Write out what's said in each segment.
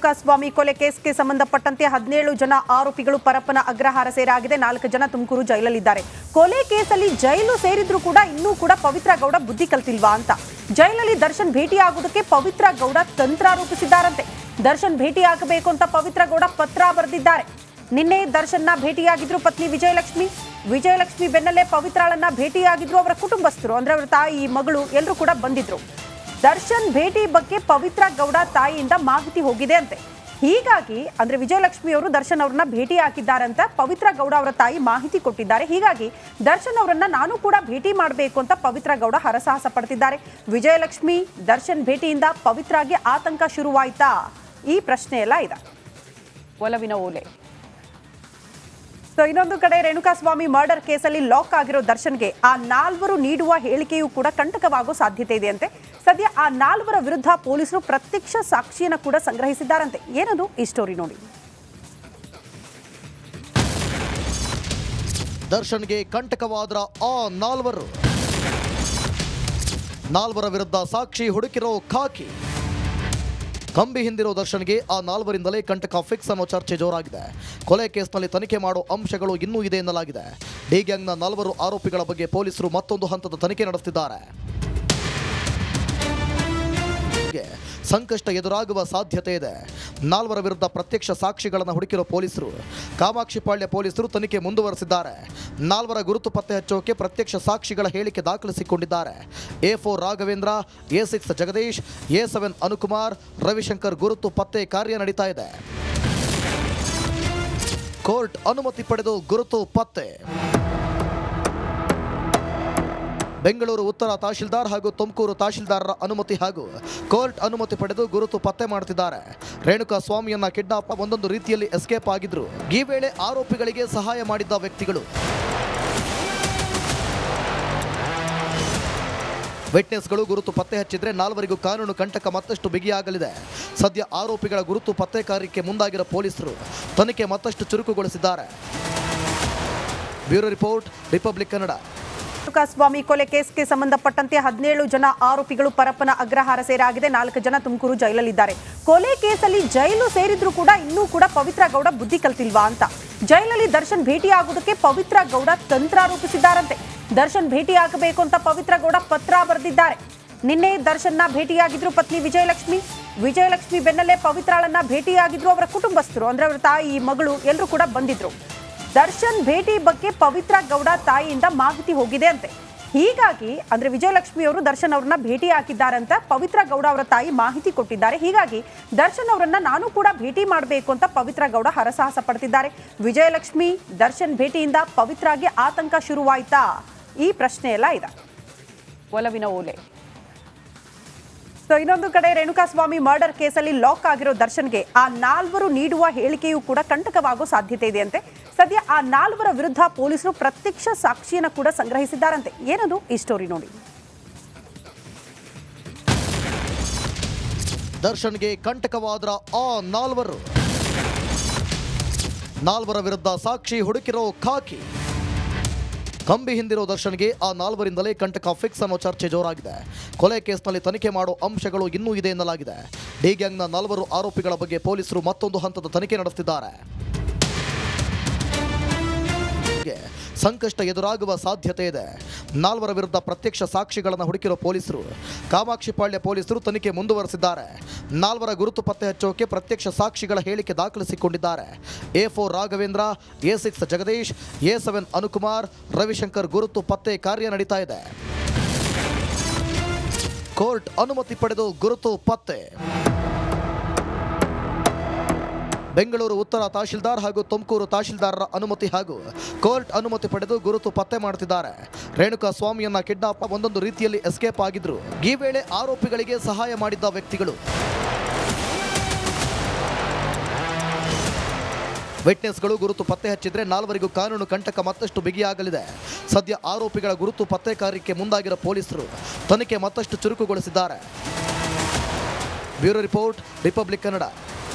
ರೇಣುಕಾಸ್ವಾಮಿ ಕೊಲೆ ಕೇಸ್ಗೆ ಸಂಬಂಧಪಟ್ಟಂತೆ 17 ಜನ ಆರೋಪಿಗಳು ಪರಪ್ಪನ ಅಗ್ರಹಾರ ಸೇರಾಗಿದೆ. 4 ಜನ ತುಮಕೂರು ಜೈಲಲ್ಲಿದ್ದಾರೆ. ಕೊಲೆ ಕೇಸಲ್ಲಿ ಜೈಲು ಸೇರಿದ್ರು ಕೂಡ ಇನ್ನೂ ಕೂಡ ಪವಿತ್ರ ಗೌಡ ಬುದ್ಧಿ ಕಲ್ತಿಲ್ವಾ ಅಂತ ಜೈಲಲ್ಲಿ ದರ್ಶನ್ ಭೇಟಿಯಾಗುವುದಕ್ಕೆ ಪವಿತ್ರ ಗೌಡ ತಂತ್ರ ರೂಪಿಸಿದ್ದಾರಂತೆ. ದರ್ಶನ್ ಭೇಟಿಯಾಗಬೇಕು ಅಂತ ಪವಿತ್ರ ಗೌಡ ಪತ್ರ ಬರೆದಿದ್ದಾರೆ. ನಿನ್ನೆ ದರ್ಶನ್ನ ಭೇಟಿಯಾಗಿದ್ರು ಪತ್ನಿ ವಿಜಯಲಕ್ಷ್ಮಿ ಬೆನ್ನಲ್ಲೇ ಪವಿತ್ರಾಳನ್ನ ಭೇಟಿಯಾಗಿದ್ರು ಅವರ ಕುಟುಂಬಸ್ಥರು, ಅಂದ್ರೆ ಅವರ ತಾಯಿ ಮಗಳು ಎಲ್ಲರೂ ಕೂಡ ಬಂದಿದ್ರು. ದರ್ಶನ್ ಭೇಟಿ ಬಗ್ಗೆ ಪವಿತ್ರ ಗೌಡ ತಾಯಿಯಿಂದ ಮಾಹಿತಿ ಹೋಗಿದೆ ಅಂತೆ. ಹೀಗಾಗಿ ಅಂದ್ರೆ ವಿಜಯಲಕ್ಷ್ಮಿ ಅವರು ದರ್ಶನ್ ಅವರನ್ನ ಭೇಟಿ ಹಾಕಿದ್ದಾರೆ ಅಂತ ಪವಿತ್ರ ಗೌಡ ಅವರ ತಾಯಿ ಮಾಹಿತಿ ಕೊಟ್ಟಿದ್ದಾರೆ. ಹೀಗಾಗಿ ದರ್ಶನ್ ಅವರನ್ನ ನಾನು ಕೂಡ ಭೇಟಿ ಮಾಡಬೇಕು ಅಂತ ಪವಿತ್ರ ಗೌಡ ಹರಸಾಹಸ ಪಡ್ತಿದ್ದಾರೆ. ವಿಜಯಲಕ್ಷ್ಮಿ ದರ್ಶನ್ ಭೇಟಿಯಿಂದ ಪವಿತ್ರಾಗೆ ಆತಂಕ ಶುರುವಾಯ್ತಾ? ಈ ಪ್ರಶ್ನೆ ಎಲ್ಲ ಇದೆ. ಒಲವಿನ ಓಲೆ. ಇನ್ನೊಂದು ಕಡೆ ರೇಣುಕಾಸ್ವಾಮಿ ಮರ್ಡರ್ ಕೇಸಲ್ಲಿ ಲಾಕ್ ಆಗಿರೋ ದರ್ಶನ್ಗೆ ಆ 4 ನೀಡುವ ಹೇಳಿಕೆಯೂ ಕೂಡ ಕಂಟಕವಾಗೋ ಸಾಧ್ಯತೆ ಇದೆಯಂತೆ. ಸದ್ಯ ಆ 4 ವಿರುದ್ಧ ಪೊಲೀಸರು ಪ್ರತ್ಯಕ್ಷ ಸಾಕ್ಷಿಯನ್ನು ಕೂಡ ಸಂಗ್ರಹಿಸಿದ್ದಾರಂತೆ. ಏನದು ಈ ಸ್ಟೋರಿ ನೋಡಿ. ದರ್ಶನ್ಗೆ ಕಂಟಕವಾದ್ರ ಆ 4 ವಿರುದ್ಧ ಸಾಕ್ಷಿ ಹುಡುಕಿರೋ ಖಾಕಿ. ಕಂಬಿ ಹಿಂದಿರೋ ದರ್ಶನ್ಗೆ ಆ 4ರಿಂದಲೇ ಕಂಟಕ ಫಿಕ್ಸ್ ಅನ್ನೋ ಚರ್ಚೆ ಜೋರಾಗಿದೆ. ಕೊಲೆ ಕೇಸ್ನಲ್ಲಿ ತನಿಖೆ ಮಾಡೋ ಅಂಶಗಳು ಇನ್ನೂ ಇದೆ ಎನ್ನಲಾಗಿದೆ. ಡಿ ಗ್ಯಾಂಗ್ನ 4 ಆರೋಪಿಗಳ ಬಗ್ಗೆ ಪೊಲೀಸರು ಮತ್ತೊಂದು ಹಂತದ ತನಿಖೆ ನಡೆಸುತ್ತಿದ್ದಾರೆ. ಸಂಕಷ್ಟ ಎದುರಾಗುವ ಸಾಧ್ಯತೆ ಇದೆ. 4 ವಿರುದ್ಧ ಪ್ರತ್ಯಕ್ಷ ಸಾಕ್ಷಿಗಳನ್ನು ಹುಡುಕಿರೋ ಪೊಲೀಸರು ಕಾಮಾಕ್ಷಿಪಾಳ್ಯ ಪೊಲೀಸರು ತನಿಖೆ ಮುಂದುವರೆಸಿದ್ದಾರೆ. 4 ಗುರುತು ಪತ್ತೆ ಹಚ್ಚೋಕೆ ಪ್ರತ್ಯಕ್ಷ ಸಾಕ್ಷಿಗಳ ಹೇಳಿಕೆ ದಾಖಲಿಸಿಕೊಂಡಿದ್ದಾರೆ. A4 Raghavendra, A6 Jagadish, A7 Anukumar, Ravishankar ಗುರುತು ಪತ್ತೆ ಕಾರ್ಯ ನಡೀತಾ ಇದೆ. ಕೋರ್ಟ್ ಅನುಮತಿ ಪಡೆದು ಗುರುತು ಪತ್ತೆ. ಬೆಂಗಳೂರು ಉತ್ತರ ತಹಶೀಲ್ದಾರ್ ಹಾಗೂ ತುಮಕೂರು ತಹಶೀಲ್ದಾರರ ಅನುಮತಿ ಹಾಗೂ ಕೋರ್ಟ್ ಅನುಮತಿ ಪಡೆದು ಗುರುತು ಪತ್ತೆ ಮಾಡುತ್ತಿದ್ದಾರೆ. ರೇಣುಕಾಸ್ವಾಮಿಯನ್ನ ಕಿಡ್ನಾಪ್ ಒಂದೊಂದು ರೀತಿಯಲ್ಲಿ ಎಸ್ಕೇಪ್ ಆಗಿದ್ರು. ಈ ವೇಳೆ ಆರೋಪಿಗಳಿಗೆ ಸಹಾಯ ಮಾಡಿದ್ದ ವ್ಯಕ್ತಿಗಳು ವಿಟ್ನೆಸ್ಗಳು ಗುರುತು ಪತ್ತೆ ಹಚ್ಚಿದ್ರೆ 4 ಕಾನೂನು ಕಂಟಕ ಮತ್ತಷ್ಟು ಬಿಗಿಯಾಗಲಿದೆ. ಸದ್ಯ ಆರೋಪಿಗಳ ಗುರುತು ಪತ್ತೆ ಕಾರ್ಯಕ್ಕೆ ಮುಂದಾಗಿರೋ ಪೊಲೀಸರು ತನಿಖೆ ಮತ್ತಷ್ಟು ಚುರುಕುಗೊಳಿಸಿದ್ದಾರೆ. Bureau report, Republic Kannada. Renukaswamy ಕೊಲೆ ಕೇಸ್ಗೆ ಸಂಬಂಧಪಟ್ಟಂತೆ 17 ಜನ ಆರೋಪಿಗಳು ಪರಪ್ಪನ ಅಗ್ರಹಾರ ಸೇರಾಗಿದೆ. 4 ಜನ ತುಮಕೂರು ಜೈಲಲ್ಲಿದ್ದಾರೆ. ಕೊಲೆ ಕೇಸಲ್ಲಿ ಜೈಲು ಸೇರಿದ್ರು ಕೂಡ ಇನ್ನೂ ಕೂಡ ಪವಿತ್ರ ಗೌಡ ಬುದ್ಧಿ ಕಲ್ತಿಲ್ವಾ ಅಂತ ಜೈಲಲ್ಲಿ ದರ್ಶನ್ ಭೇಟಿಯಾಗುವುದಕ್ಕೆ ಪವಿತ್ರ ಗೌಡ ತಂತ್ರ ರೂಪಿಸಿದ್ದಾರಂತೆ. ದರ್ಶನ್ ಭೇಟಿಯಾಗಬೇಕು ಅಂತ ಪವಿತ್ರ ಗೌಡ ಪತ್ರ ಬರೆದಿದ್ದಾರೆ. ನಿನ್ನೆ ದರ್ಶನ್ನ ಭೇಟಿಯಾಗಿದ್ರು ಪತ್ನಿ ವಿಜಯಲಕ್ಷ್ಮಿ ಬೆನ್ನಲ್ಲೇ ಪವಿತ್ರಾಳನ್ನ ಭೇಟಿಯಾಗಿದ್ರು ಅವರ ಕುಟುಂಬಸ್ಥರು, ಅಂದ್ರೆ ಅವರ ತಾಯಿ ಮಗಳು ಎಲ್ಲರೂ ಕೂಡ ಬಂದಿದ್ರು. ದರ್ಶನ್ ಭೇಟಿ ಬಗ್ಗೆ ಪವಿತ್ರ ಗೌಡ ತಾಯಿಯಿಂದ ಮಾಹಿತಿ ಹೋಗಿದೆ ಅಂತೆ. ಹೀಗಾಗಿ ಅಂದ್ರೆ ವಿಜಯಲಕ್ಷ್ಮಿ ಅವರು ದರ್ಶನ್ ಅವರನ್ನ ಭೇಟಿ ಹಾಕಿದ್ದಾರೆ ಅಂತ ಪವಿತ್ರ ಗೌಡ ಅವರ ತಾಯಿ ಮಾಹಿತಿ ಕೊಟ್ಟಿದ್ದಾರೆ. ಹೀಗಾಗಿ ದರ್ಶನ್ ಅವರನ್ನ ನಾನು ಕೂಡ ಭೇಟಿ ಮಾಡಬೇಕು ಅಂತ ಪವಿತ್ರ ಗೌಡ ಹರಸಾಹಸ ಪಡ್ತಿದ್ದಾರೆ. ವಿಜಯಲಕ್ಷ್ಮಿ ದರ್ಶನ್ ಭೇಟಿಯಿಂದ ಪವಿತ್ರಾಗೆ ಆತಂಕ ಶುರುವಾಯ್ತಾ? ಈ ಪ್ರಶ್ನೆ ಎಲ್ಲ ಇದೆ. ಒಲವಿನ ಓಲೆ. ಇನ್ನೊಂದು ಕಡೆ ರೇಣುಕಾಸ್ವಾಮಿ ಮರ್ಡರ್ ಕೇಸಲ್ಲಿ ಲಾಕ್ ಆಗಿರೋ ದರ್ಶನ್ಗೆ ಆ 4 ನೀಡುವ ಹೇಳಿಕೆಯೂ ಕೂಡ ಕಂಟಕವಾಗೋ ಸಾಧ್ಯತೆ ಇದೆಯಂತೆ. ಸದ್ಯ ಆ 4 ವಿರುದ್ಧ ಪೊಲೀಸರು ಪ್ರತ್ಯಕ್ಷ ಸಾಕ್ಷಿಯನ್ನು ಕೂಡ ಸಂಗ್ರಹಿಸಿದ್ದಾರಂತೆ. ಏನದು ಈ ಸ್ಟೋರಿ ನೋಡಿ. ದರ್ಶನ್ಗೆ ಕಂಟಕವಾದ್ರ ಆ 4 ವಿರುದ್ಧ ಸಾಕ್ಷಿ ಹುಡುಕಿರೋ ಖಾಕಿ. ಕಂಬಿ ಹಿಂದಿರೋ ದರ್ಶನ್ಗೆ ಆ 4ರಿಂದಲೇ ಕಂಟಕ ಫಿಕ್ಸ್ ಅನ್ನೋ ಚರ್ಚೆ ಜೋರಾಗಿದೆ. ಕೊಲೆ ಕೇಸ್ನಲ್ಲಿ ತನಿಖೆ ಮಾಡೋ ಅಂಶಗಳು ಇನ್ನೂ ಇದೆ ಎನ್ನಲಾಗಿದೆ. ಡಿ ಗ್ಯಾಂಗ್ನ 4 ಆರೋಪಿಗಳ ಬಗ್ಗೆ ಪೊಲೀಸರು ಮತ್ತೊಂದು ಹಂತದ ತನಿಖೆ ನಡೆಸುತ್ತಿದ್ದಾರೆ. ಸಂಕಷ್ಟ ಎದುರಾಗುವ ಸಾಧ್ಯತೆ ಇದೆ. 4 ವಿರುದ್ಧ ಪ್ರತ್ಯಕ್ಷ ಸಾಕ್ಷಿಗಳನ್ನು ಹುಡುಕಿರೋ ಪೊಲೀಸರು ಕಾಮಾಕ್ಷಿಪಾಳ್ಯ ಪೊಲೀಸರು ತನಿಖೆ ಮುಂದುವರೆಸಿದ್ದಾರೆ. 4 ಗುರುತು ಪತ್ತೆ ಹಚ್ಚೋಕೆ ಪ್ರತ್ಯಕ್ಷ ಸಾಕ್ಷಿಗಳ ಹೇಳಿಕೆ ದಾಖಲಿಸಿಕೊಂಡಿದ್ದಾರೆ. A4 Raghavendra, A6 Jagadish, A7 Anukumar, Ravishankar ಗುರುತು ಪತ್ತೆ ಕಾರ್ಯ ನಡೀತಾ ಇದೆ. ಕೋರ್ಟ್ ಅನುಮತಿ ಪಡೆದು ಗುರುತು ಪತ್ತೆ. ಬೆಂಗಳೂರು ಉತ್ತರ ತಹಶೀಲ್ದಾರ್ ಹಾಗೂ ತುಮಕೂರು ತಹಶೀಲ್ದಾರರ ಅನುಮತಿ ಹಾಗೂ ಕೋರ್ಟ್ ಅನುಮತಿ ಪಡೆದು ಗುರುತು ಪತ್ತೆ ಮಾಡುತ್ತಿದ್ದಾರೆ. ರೇಣುಕಾಸ್ವಾಮಿಯನ್ನ ಕಿಡ್ನಾಪ್ ಒಂದೊಂದು ರೀತಿಯಲ್ಲಿ ಎಸ್ಕೇಪ್ ಆಗಿದ್ರು. ಈ ವೇಳೆ ಆರೋಪಿಗಳಿಗೆ ಸಹಾಯ ಮಾಡಿದ್ದ ವ್ಯಕ್ತಿಗಳು ವಿಟ್ನೆಸ್ಗಳು ಗುರುತು ಪತ್ತೆ ಹಚ್ಚಿದ್ರೆ 4 ಕಾನೂನು ಕಂಟಕ ಮತ್ತಷ್ಟು ಬಿಗಿಯಾಗಲಿದೆ. ಸದ್ಯ ಆರೋಪಿಗಳ ಗುರುತು ಪತ್ತೆ ಕಾರ್ಯಕ್ಕೆ ಮುಂದಾಗಿರೋ ಪೊಲೀಸರು ತನಿಖೆ ಮತ್ತಷ್ಟು ಚುರುಕುಗೊಳಿಸಿದ್ದಾರೆ. Bureau report, Republic Kannada.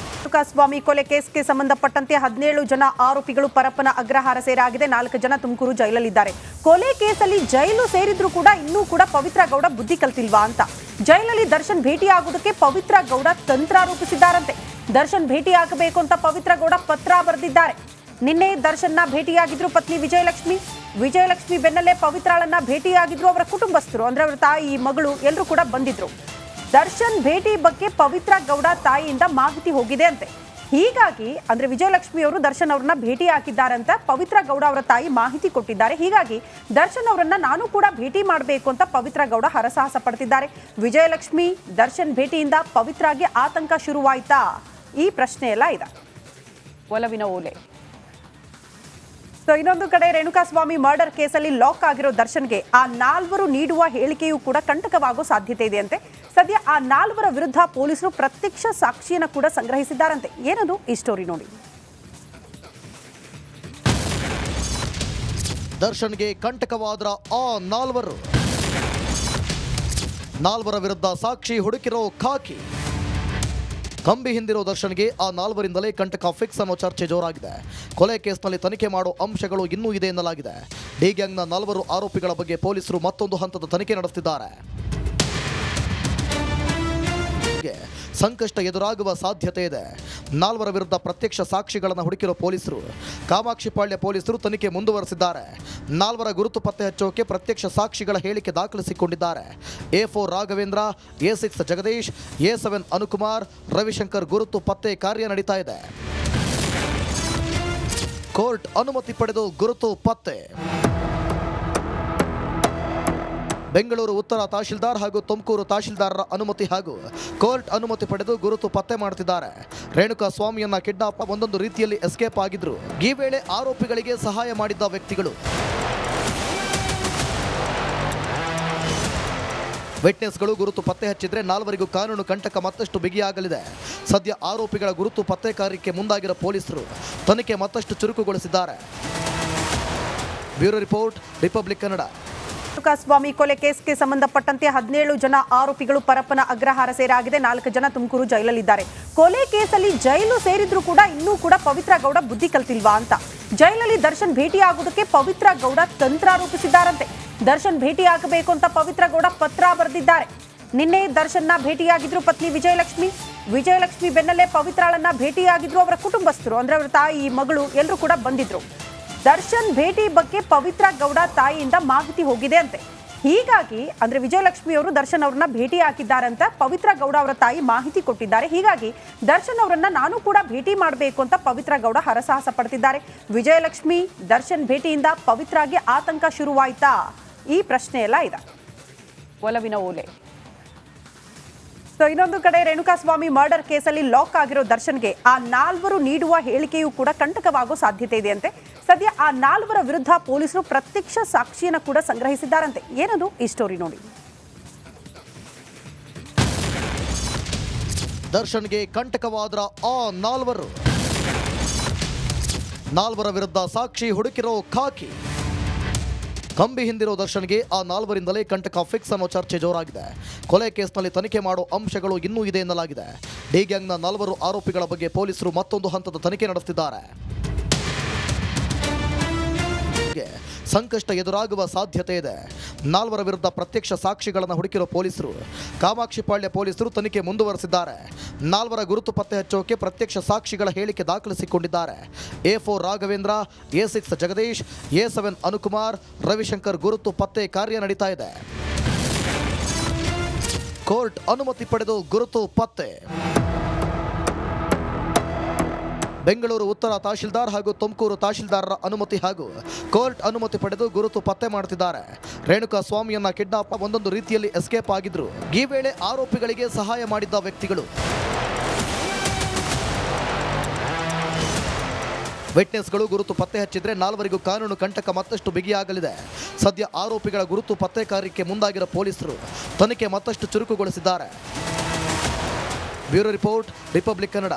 Swamy ಕೊಲೆ ಕೇಸ್ಗೆ ಸಂಬಂಧಪಟ್ಟಂತೆ 17 ಜನ ಆರೋಪಿಗಳು ಪರಪ್ಪನ ಅಗ್ರಹಾರ ಸೇರಾಗಿದೆ. 4 ಜನ ತುಮಕೂರು ಜೈಲಲ್ಲಿದ್ದಾರೆ. ಕೊಲೆ ಕೇಸಲ್ಲಿ ಜೈಲು ಸೇರಿದ್ರು ಕೂಡ ಇನ್ನೂ ಕೂಡ ಪವಿತ್ರ ಗೌಡ ಬುದ್ಧಿ ಕಲ್ತಿಲ್ವಾ ಅಂತ ಜೈಲಲ್ಲಿ ದರ್ಶನ್ ಭೇಟಿಯಾಗುವುದಕ್ಕೆ ಪವಿತ್ರ ಗೌಡ ತಂತ್ರ ರೂಪಿಸಿದ್ದಾರಂತೆ. ದರ್ಶನ್ ಭೇಟಿಯಾಗಬೇಕು ಅಂತ ಪವಿತ್ರ ಗೌಡ ಪತ್ರ ಬರೆದಿದ್ದಾರೆ. ನಿನ್ನೆ ದರ್ಶನ್ನ ಭೇಟಿಯಾಗಿದ್ರು ಪತ್ನಿ ವಿಜಯಲಕ್ಷ್ಮಿ ಬೆನ್ನಲ್ಲೇ ಪವಿತ್ರಾಳನ್ನ ಭೇಟಿಯಾಗಿದ್ರು ಅವರ ಕುಟುಂಬಸ್ಥರು, ಅಂದ್ರೆ ಅವರ ತಾಯಿ ಮಗಳು ಎಲ್ಲರೂ ಕೂಡ ಬಂದಿದ್ರು. ದರ್ಶನ್ ಭೇಟಿ ಬಗ್ಗೆ ಪವಿತ್ರ ಗೌಡ ತಾಯಿಯಿಂದ ಮಾಹಿತಿ ಹೋಗಿದೆ ಅಂತೆ. ಹೀಗಾಗಿ ಅಂದ್ರೆ ವಿಜಯಲಕ್ಷ್ಮಿ ಅವರು ದರ್ಶನ್ ಅವರನ್ನ ಭೇಟಿ ಹಾಕಿದ್ದಾರಂತ ಪವಿತ್ರ ಗೌಡ ಅವರ ತಾಯಿ ಮಾಹಿತಿ ಕೊಟ್ಟಿದ್ದಾರೆ. ಹೀಗಾಗಿ ದರ್ಶನ್ ಅವರನ್ನ ನಾನು ಕೂಡ ಭೇಟಿ ಮಾಡಬೇಕು ಅಂತ ಪವಿತ್ರ ಗೌಡ ಹರಸಾಹಸ ಪಡ್ತಿದ್ದಾರೆ. ವಿಜಯಲಕ್ಷ್ಮಿ ದರ್ಶನ್ ಭೇಟಿಯಿಂದ ಪವಿತ್ರಾಗೆ ಆತಂಕ ಶುರುವಾಯ್ತಾ? ಈ ಪ್ರಶ್ನೆ ಎಲ್ಲ ಇದೆ. ಒಲವಿನ ಓಲೆ. ಇನ್ನೊಂದು ಕಡೆ ರೇಣುಕಾಸ್ವಾಮಿ ಮರ್ಡರ್ ಕೇಸಲ್ಲಿ ಲಾಕ್ ಆಗಿರೋ ದರ್ಶನ್ಗೆ ಆ 4 ನೀಡುವ ಹೇಳಿಕೆಯೂ ಕೂಡ ಕಂಟಕವಾಗೋ ಸಾಧ್ಯತೆ ಇದೆಯಂತೆ. ಸದ್ಯ ಆ 4 ವಿರುದ್ಧ ಪೊಲೀಸರು ಪ್ರತ್ಯಕ್ಷ ಸಾಕ್ಷಿಯನ್ನು ಕೂಡ ಸಂಗ್ರಹಿಸಿದ್ದಾರಂತೆ. ಏನದು ಈ ಸ್ಟೋರಿ ನೋಡಿ. ದರ್ಶನ್ಗೆ ಕಂಟಕವಾದ್ರ ಆ 4 ವಿರುದ್ಧ ಸಾಕ್ಷಿ ಹುಡುಕಿರೋ ಖಾಕಿ. ಕಂಬಿ ಹಿಂದಿರೋ ದರ್ಶನ್ಗೆ ಆ 4ರಿಂದಲೇ ಕಂಟಕ ಫಿಕ್ಸ್ ಅನ್ನೋ ಚರ್ಚೆ ಜೋರಾಗಿದೆ. ಕೊಲೆ ಕೇಸ್ನಲ್ಲಿ ತನಿಖೆ ಮಾಡೋ ಅಂಶಗಳು ಇನ್ನೂ ಇದೆ ಎನ್ನಲಾಗಿದೆ. ಡಿ ಗ್ಯಾಂಗ್ನ 4 ಆರೋಪಿಗಳ ಬಗ್ಗೆ ಪೊಲೀಸರು ಮತ್ತೊಂದು ಹಂತದ ತನಿಖೆ ನಡೆಸುತ್ತಿದ್ದಾರೆ. ಸಂಕಷ್ಟ ಎದುರಾಗುವ ಸಾಧ್ಯತೆ ಇದೆ. 4 ವಿರುದ್ಧ ಪ್ರತ್ಯಕ್ಷ ಸಾಕ್ಷಿಗಳನ್ನು ಹುಡುಕಿರೋ ಪೊಲೀಸರು ಕಾಮಾಕ್ಷಿಪಾಳ್ಯ ಪೊಲೀಸರು ತನಿಖೆ ಮುಂದುವರೆಸಿದ್ದಾರೆ. 4 ಗುರುತು ಪತ್ತೆ ಹಚ್ಚೋಕೆ ಪ್ರತ್ಯಕ್ಷ ಸಾಕ್ಷಿಗಳ ಹೇಳಿಕೆ ದಾಖಲಿಸಿಕೊಂಡಿದ್ದಾರೆ. A4 Raghavendra, A6 Jagadish, A7 Anukumar, Ravishankar ಗುರುತು ಪತ್ತೆ ಕಾರ್ಯ ನಡೀತಾ ಇದೆ. ಕೋರ್ಟ್ ಅನುಮತಿ ಪಡೆದು ಗುರುತು ಪತ್ತೆ. ಬೆಂಗಳೂರು ಉತ್ತರ ತಹಶೀಲ್ದಾರ್ ಹಾಗೂ ತುಮಕೂರು ತಹಶೀಲ್ದಾರರ ಅನುಮತಿ ಹಾಗೂ ಕೋರ್ಟ್ ಅನುಮತಿ ಪಡೆದು ಗುರುತು ಪತ್ತೆ ಮಾಡುತ್ತಿದ್ದಾರೆ. ರೇಣುಕಾ ಸ್ವಾಮಿಯನ್ನ ಕಿಡ್ನಾಪ್ ಒಂದೊಂದು ರೀತಿಯಲ್ಲಿ ಎಸ್ಕೇಪ್ ಆಗಿದ್ರು. ಈ ವೇಳೆ ಆರೋಪಿಗಳಿಗೆ ಸಹಾಯ ಮಾಡಿದ್ದ ವ್ಯಕ್ತಿಗಳು ವಿಟ್ನೆಸ್ಗಳು ಗುರುತು ಪತ್ತೆ ಹಚ್ಚಿದ್ರೆ 4 ಕಾನೂನು ಕಂಟಕ ಮತ್ತಷ್ಟು ಬಿಗಿಯಾಗಲಿದೆ. ಸದ್ಯ ಆರೋಪಿಗಳ ಗುರುತು ಪತ್ತೆ ಕಾರ್ಯಕ್ಕೆ ಮುಂದಾಗಿರೋ ಪೊಲೀಸರು ತನಿಖೆ ಮತ್ತಷ್ಟು ಚುರುಕುಗೊಳಿಸಿದ್ದಾರೆ. Bureau report, Republic Kannada. Swamy ಕೊಲೆ ಕೇಸ್ಗೆ ಸಂಬಂಧಪಟ್ಟಂತೆ 17 ಜನ ಆರೋಪಿಗಳು ಪರಪ್ಪನ ಅಗ್ರಹಾರ ಸೇರಾಗಿದೆ. 4 ಜನ ತುಮಕೂರು ಜೈಲಲ್ಲಿದ್ದಾರೆ. ಕೊಲೆ ಕೇಸಲ್ಲಿ ಜೈಲು ಸೇರಿದ್ರು ಕೂಡ ಇನ್ನೂ ಕೂಡ ಪವಿತ್ರ ಗೌಡ ಬುದ್ಧಿ ಕಲ್ತಿಲ್ವಾ ಅಂತ ಜೈಲಲ್ಲಿ ದರ್ಶನ್ ಭೇಟಿಯಾಗುವುದಕ್ಕೆ ಪವಿತ್ರ ಗೌಡ ತಂತ್ರ ರೂಪಿಸಿದ್ದಾರಂತೆ. ದರ್ಶನ್ ಭೇಟಿಯಾಗಬೇಕು ಅಂತ ಪವಿತ್ರ ಗೌಡ ಪತ್ರ ಬರೆದಿದ್ದಾರೆ. ನಿನ್ನೆ ದರ್ಶನ್ನ ಭೇಟಿಯಾಗಿದ್ರು ಪತ್ನಿ ವಿಜಯಲಕ್ಷ್ಮಿ ಬೆನ್ನಲ್ಲೇ ಪವಿತ್ರಾಳನ್ನ ಭೇಟಿಯಾಗಿದ್ರು ಅವರ ಕುಟುಂಬಸ್ಥರು, ಅಂದ್ರೆ ಅವರ ತಾಯಿ ಮಗಳು ಎಲ್ಲರೂ ಕೂಡ ಬಂದಿದ್ರು. ದರ್ಶನ್ ಭೇಟಿ ಬಗ್ಗೆ ಪವಿತ್ರ ಗೌಡ ತಾಯಿಯಿಂದ ಮಾಹಿತಿ ಹೋಗಿದೆ ಅಂತೆ. ಹೀಗಾಗಿ ಅಂದ್ರೆ ವಿಜಯಲಕ್ಷ್ಮಿ ಅವರು ದರ್ಶನ್ ಅವರನ್ನ ಭೇಟಿ ಹಾಕಿದ್ದಾರಂತ ಪವಿತ್ರ ಗೌಡ ಅವರ ತಾಯಿ ಮಾಹಿತಿ ಕೊಟ್ಟಿದ್ದಾರೆ. ಹೀಗಾಗಿ ದರ್ಶನ್ ಅವರನ್ನ ನಾನು ಕೂಡ ಭೇಟಿ ಮಾಡಬೇಕು ಅಂತ ಪವಿತ್ರ ಗೌಡ ಹರಸಾಹಸ ಪಡ್ತಿದ್ದಾರೆ. ವಿಜಯಲಕ್ಷ್ಮಿ ದರ್ಶನ್ ಭೇಟಿಯಿಂದ ಪವಿತ್ರಾಗೆ ಆತಂಕ ಶುರುವಾಯ್ತಾ? ಈ ಪ್ರಶ್ನೆ ಎಲ್ಲ ಇದೆ. ಒಲವಿನ ಓಲೆ. ಇನ್ನೊಂದು ಕಡೆ ರೇಣುಕಾಸ್ವಾಮಿ ಮರ್ಡರ್ ಕೇಸಲ್ಲಿ ಲಾಕ್ ಆಗಿರೋ ದರ್ಶನ್ಗೆ ಆ 4 ನೀಡುವ ಹೇಳಿಕೆಯೂ ಕೂಡ ಕಂಟಕವಾಗೋ ಸಾಧ್ಯತೆ ಇದೆಯಂತೆ. ಸದ್ಯ ಆ 4 ವಿರುದ್ಧ ಪೊಲೀಸರು ಪ್ರತ್ಯಕ್ಷ ಸಾಕ್ಷಿಯನ್ನು ಕೂಡ ಸಂಗ್ರಹಿಸಿದ್ದಾರಂತೆ. ಏನದು ಈ ಸ್ಟೋರಿ ನೋಡಿ. ದರ್ಶನ್ಗೆ ಕಂಟಕವಾದ್ರ ಆ 4 ವಿರುದ್ಧ ಸಾಕ್ಷಿ ಹುಡುಕಿರೋ ಖಾಕಿ. ಕಂಬಿ ಹಿಂದಿರೋ ದರ್ಶನ್ಗೆ ಆ 4ರಿಂದಲೇ ಕಂಟಕ ಫಿಕ್ಸ್ ಅನ್ನೋ ಚರ್ಚೆ ಜೋರಾಗಿದೆ. ಕೊಲೆ ಕೇಸ್ನಲ್ಲಿ ತನಿಖೆ ಮಾಡೋ ಅಂಶಗಳು ಇನ್ನೂ ಇದೆ ಎನ್ನಲಾಗಿದೆ. ಡಿ ಗ್ಯಾಂಗ್ನ 4 ಆರೋಪಿಗಳ ಬಗ್ಗೆ ಪೊಲೀಸರು ಮತ್ತೊಂದು ಹಂತದ ತನಿಖೆ ನಡೆಸುತ್ತಿದ್ದಾರೆ. ಸಂಕಷ್ಟ ಎದುರಾಗುವ ಸಾಧ್ಯತೆ ಇದೆ. 4 ವಿರುದ್ಧ ಪ್ರತ್ಯಕ್ಷ ಸಾಕ್ಷಿಗಳನ್ನು ಹುಡುಕಿರೋ ಪೊಲೀಸರು ಕಾಮಾಕ್ಷಿಪಾಳ್ಯ ಪೊಲೀಸರು ತನಿಖೆ ಮುಂದುವರೆಸಿದ್ದಾರೆ. 4 ಗುರುತು ಪತ್ತೆ ಹಚ್ಚೋಕೆ ಪ್ರತ್ಯಕ್ಷ ಸಾಕ್ಷಿಗಳ ಹೇಳಿಕೆ ದಾಖಲಿಸಿಕೊಂಡಿದ್ದಾರೆ. A4 Raghavendra, A6 Jagadish, A7 Anukumar, Ravishankar ಗುರುತು ಪತ್ತೆ ಕಾರ್ಯ ನಡೀತಾ ಇದೆ. ಕೋರ್ಟ್ ಅನುಮತಿ ಪಡೆದು ಗುರುತು ಪತ್ತೆ. ಬೆಂಗಳೂರು ಉತ್ತರ ತಹಶೀಲ್ದಾರ್ ಹಾಗೂ ತುಮಕೂರು ತಹಶೀಲ್ದಾರರ ಅನುಮತಿ ಹಾಗೂ ಕೋರ್ಟ್ ಅನುಮತಿ ಪಡೆದು ಗುರುತು ಪತ್ತೆ ಮಾಡುತ್ತಿದ್ದಾರೆ. ರೇಣುಕಾ ಸ್ವಾಮಿಯನ್ನ ಕಿಡ್ನಾಪ್ ಒಂದೊಂದು ರೀತಿಯಲ್ಲಿ ಎಸ್ಕೇಪ್ ಆಗಿದ್ರು. ಈ ವೇಳೆ ಆರೋಪಿಗಳಿಗೆ ಸಹಾಯ ಮಾಡಿದ್ದ ವ್ಯಕ್ತಿಗಳು ವಿಟ್ನೆಸ್ಗಳು ಗುರುತು ಪತ್ತೆ ಹಚ್ಚಿದ್ರೆ 4 ಕಾನೂನು ಕಂಟಕ ಮತ್ತಷ್ಟು ಬಿಗಿಯಾಗಲಿದೆ. ಸದ್ಯ ಆರೋಪಿಗಳ ಗುರುತು ಪತ್ತೆ ಕಾರ್ಯಕ್ಕೆ ಮುಂದಾಗಿರೋ ಪೊಲೀಸರು ತನಿಖೆ ಮತ್ತಷ್ಟು ಚುರುಕುಗೊಳಿಸಿದ್ದಾರೆ. Bureau report, Republic Kannada.